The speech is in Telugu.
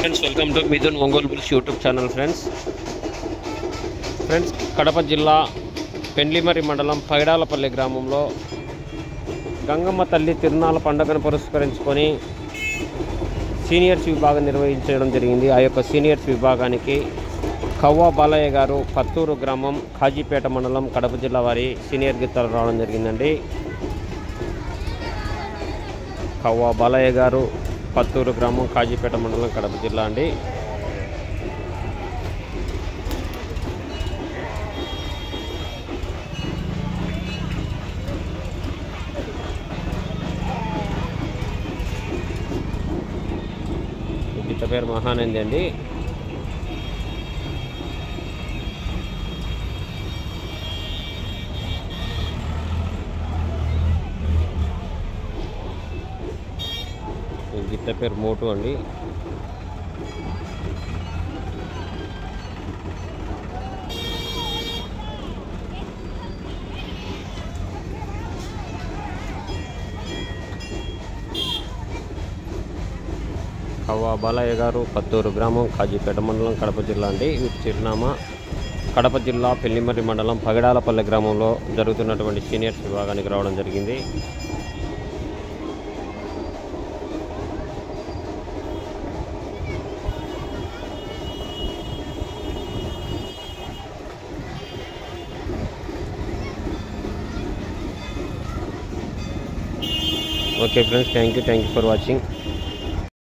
Friends welcome to Mithun Ongole bulls YouTube channel. Friends Kadapa జిల్లా పెండ్లిమర్రి మండలం పైడాలపల్లి గ్రామంలో గంగమ్మ తల్లి తిరునాళ్ళ పండుగను పురస్కరించుకొని సీనియర్స్ విభాగం నిర్వహించడం జరిగింది. ఆ యొక్క సీనియర్స్ విభాగానికి కవ్వా బాలయ్య గారు పత్తూరు గ్రామం కాజీపేట మండలం కడప జిల్లా వారి సీనియర్ గీతాలు రావడం జరిగిందండి. కవ్వా బాలయ్య గారు పత్తూరు గ్రామం కాజీపేట మండలం కడప జిల్లా అండి. గీత పేరు మహానంది అండి. గీత పేరు మోటు అండి. కవ్వా బాలయ్య గారు పత్తూరు గ్రామం కాజీపేట మండలం కడప జిల్లా అండి. వీరి చిరునామా కడప జిల్లా పెళ్లిమర్రి మండలం పగడాలపల్లి గ్రామంలో జరుగుతున్నటువంటి సీనియర్స్ విభాగానికి రావడం జరిగింది. Okay friends, thank you for watching.